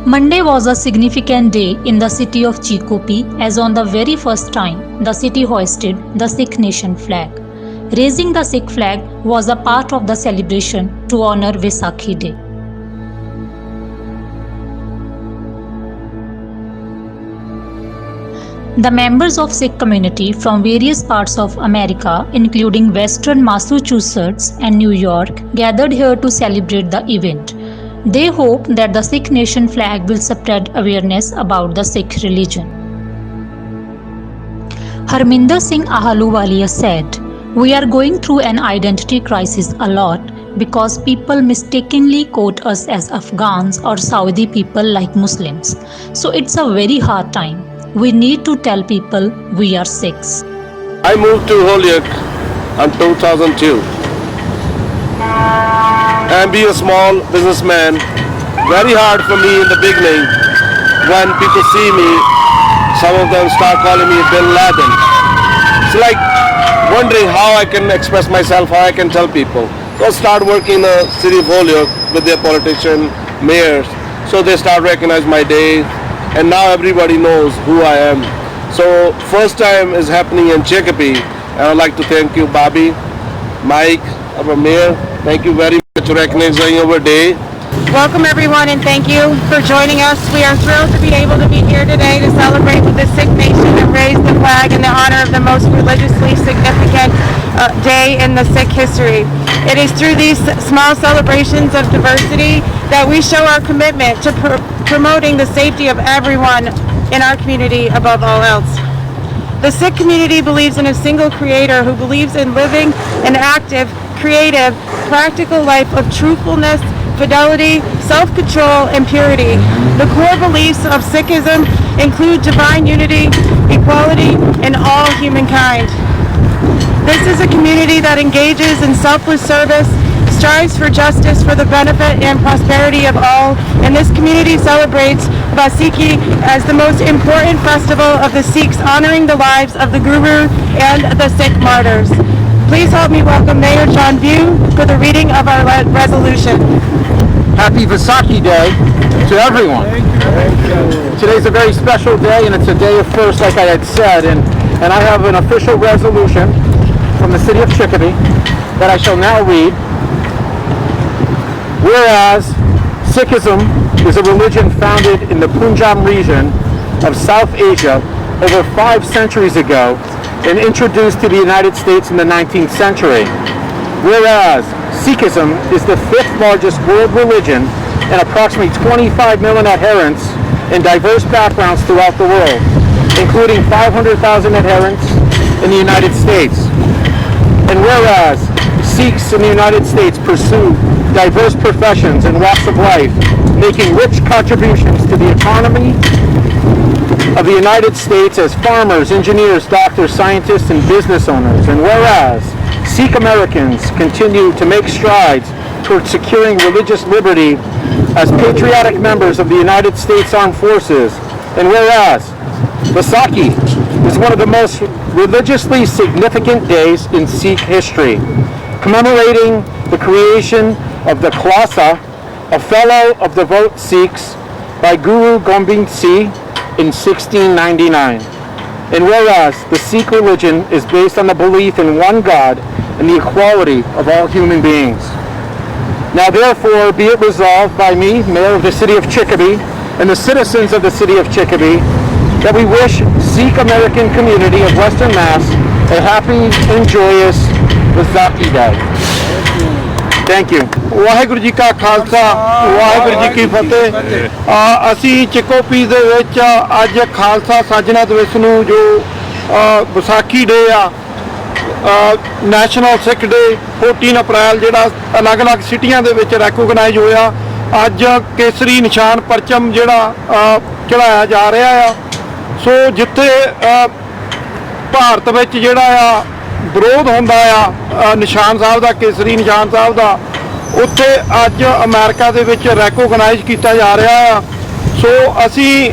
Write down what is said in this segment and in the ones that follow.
Monday was a significant day in the city of Chicopee as on the very first time the city hoisted the Sikh nation flag. Raising the Sikh flag was a part of the celebration to honor Vaisakhi Day. The members of Sikh community from various parts of America, including Western Massachusetts and New York, gathered here to celebrate the event. They hope that the Sikh nation flag will spread awareness about the Sikh religion. Harminder Singh Ahluwalia said, "We are going through an identity crisis a lot because people mistakenly quote us as Afghans or Saudi people like Muslims. So it's a very hard time. We need to tell people we are Sikhs." I moved to Holyoke in 2002 and be a small businessman. Very hard for me in the beginning. When people see me, some of them start calling me Bin Laden. It's like wondering how I can express myself, how I can tell people. So I start working in the city of Holyoke with their politician, mayors. So they start recognizing my day. And now everybody knows who I am. So first time is happening in Chicopee, and I'd like to thank you, Bobby, Mike, our mayor. Thank you very much for recognizing our day. Welcome everyone, and thank you for joining us. We are thrilled to be able to be here today to celebrate with the Sikh nation and raise the flag in the honor of the most religiously significant day in the Sikh history. It is through these small celebrations of diversity that we show our commitment to promoting the safety of everyone in our community above all else. The Sikh community believes in a single creator who believes in living an active, creative, practical life of truthfulness, fidelity, self-control, and purity. The core beliefs of Sikhism include divine unity, equality, and all humankind. This is a community that engages in selfless service, strives for justice for the benefit and prosperity of all, and this community celebrates Vaisakhi as the most important festival of the Sikhs, honoring the lives of the Guru and the Sikh martyrs. Please help me welcome Mayor John View for the reading of our resolution. Happy Vaisakhi Day to everyone. Today's a very special day, and it's a day of first, like I had said, and I have an official resolution from the city of Chicopee that I shall now read. Whereas Sikhism is a religion founded in the Punjab region of South Asia over 5 centuries ago and introduced to the United States in the 19th century. Whereas Sikhism is the 5th largest world religion and approximately 25 million adherents in diverse backgrounds throughout the world, including 500,000 adherents in the United States. And whereas Sikhs in the United States pursue diverse professions and walks of life, making rich contributions to the economy of the United States as farmers, engineers, doctors, scientists, and business owners. And whereas Sikh Americans continue to make strides towards securing religious liberty as patriotic members of the United States Armed Forces. And whereas Vaisakhi is one of the most religiously significant days in Sikh history, commemorating the creation of the Khalsa, a fellow of devout Sikhs, by Guru Gobind Singh in 1699. And whereas the Sikh religion is based on the belief in one God and the equality of all human beings. Now therefore be it resolved by me, Mayor of the City of Chicopee, and the citizens of the City of Chicopee, that we wish Sikh American community of Western Mass a happy and joyous Vaisakhi Day. Thank you. Waheguru ji ਕਾ ਖਾਲਸਾ ਵਾਹਿਗੁਰੂ ਜੀ ਕੀ ਫਤਿਹ। ਅਸੀਂ ਚਿਕੋਪੀ ਦੇ ਵਿੱਚ ਅੱਜ ਖਾਲਸਾ ਸਾਜਣਾ ਦਿਵਸ ਨੂੰ ਜੋ ਵਿਸਾਖੀ ਡੇ ਆ, national ਸਿੱਖ ਡੇ 14 ਅਪ੍ਰੈਲ ਜਿਹੜਾ ਅਲੱਗ-ਅਲੱਗ ਸਿਟੀਆਂ ਦੇ ਵਿੱਚ ਰੈਕੋਗਨਾਈਜ਼ ਹੋਇਆ। ਅੱਜ ਕੇਸਰੀ ਨਿਸ਼ਾਨ ਪਰਚਮ ਜਿਹੜਾ ਚੜਾਇਆ ਜਾ ਰਿਹਾ ਆ। ਸੋ ਜਿੱਥੇ ਭਾਰਤ ਵਿੱਚ ਜਿਹੜਾ ਆ ਵਿਰੋਧ ਹੁੰਦਾ ਆ ਨਿਸ਼ਾਨ ਸਾਹਿਬ ਦਾ, ਕੇਸਰੀ ਨਿਸ਼ਾਨ ਸਾਹਿਬ ਦਾ, ਉੱਥੇ ਅੱਜ ਅਮਰੀਕਾ ਦੇ ਵਿੱਚ ਰੈਕੋਗਨਾਈਜ਼ ਕੀਤਾ ਜਾ ਰਿਹਾ ਆ। ਸੋ ਅਸੀਂ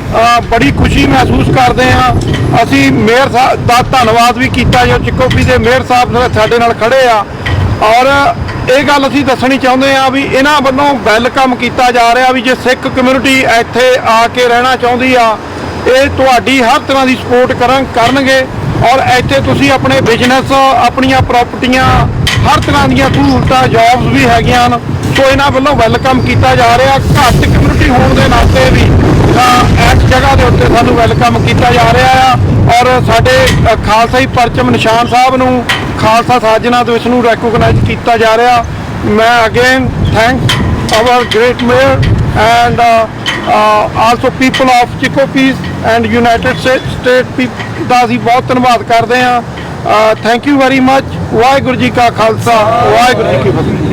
ਬੜੀ ਖੁਸ਼ੀ ਮਹਿਸੂਸ ਕਰਦੇ ਹਾਂ। ਅਸੀਂ ਮੇਅਰ ਸਾਹਿਬ ਦਾ ਧੰਨਵਾਦ ਵੀ ਕੀਤਾ ਜੋ ਚਿਕੋਪੀ ਦੇ ਮੇਅਰ ਸਾਹਿਬ ਸਾਡੇ ਨਾਲ ਖੜੇ ਆ। ਔਰ ਇਹ ਗੱਲ ਅਸੀਂ ਦੱਸਣੀ ਚਾਹੁੰਦੇ ਆ ਵੀ ਇਹਨਾਂ ਵੱਲੋਂ ਵੈਲਕਮ ਕੀਤਾ ਜਾ ਰਿਹਾ ਵੀ ਜੇ ਸਿੱਖ ਕਮਿਊਨਿਟੀ ਇੱਥੇ ਆ ਕੇ ਰਹਿਣਾ ਚਾਹੁੰਦੀ ਆ, ਇਹ ਤੁਹਾਡੀ ਹਰ ਤਰ੍ਹਾਂ ਦੀ ਸਪੋਰਟ ਕਰਨਗੇ ਔਰ ਇੱਥੇ ਤੁਸੀਂ ਆਪਣੇ ਬਿਜ਼ਨਸ, ਆਪਣੀਆਂ ਪ੍ਰਾਪਰਟੀਆਂ, ਹਰ ਤਰ੍ਹਾਂ ਦੀਆਂ ਸਹੂਲਤਾਂ, ਜੌਬਸ ਵੀ ਹੈਗੀਆਂ ਹਨ। ਸੋ ਇਹਨਾਂ ਵੱਲੋਂ ਵੈਲਕਮ ਕੀਤਾ ਜਾ ਰਿਹਾ। ਘੱਟ ਕਮਿਊਨਿਟੀ ਹੋਣ ਦੇ ਨਾਤੇ ਵੀ ਇਸ ਜਗ੍ਹਾ ਦੇ ਉੱਤੇ ਸਾਨੂੰ ਵੈਲਕਮ ਕੀਤਾ ਜਾ ਰਿਹਾ ਆ ਔਰ ਸਾਡੇ ਖਾਲਸਾਈ ਪਰਚਮ ਨਿਸ਼ਾਨ ਸਾਹਿਬ ਨੂੰ ਖਾਲਸਾ ਸਾਜਨਾ ਤੋਂ ਇਸ ਨੂੰ ਰੈਕੋਗਨਾਈਜ਼ ਕੀਤਾ ਜਾ ਰਿਹਾ। ਮੈਂ again thanks our great mayor and also people of Chicopee and United State ਦਾ ਅਸੀਂ ਬਹੁਤ ਧੰਨਵਾਦ ਕਰਦੇ ਹਾਂ। Thank you very much. Waheguru ji ਕਾ ਖਾਲਸਾ, ਵਾਹਿਗੁਰੂ ਜੀ ਕੀ ਫਤਿਹ।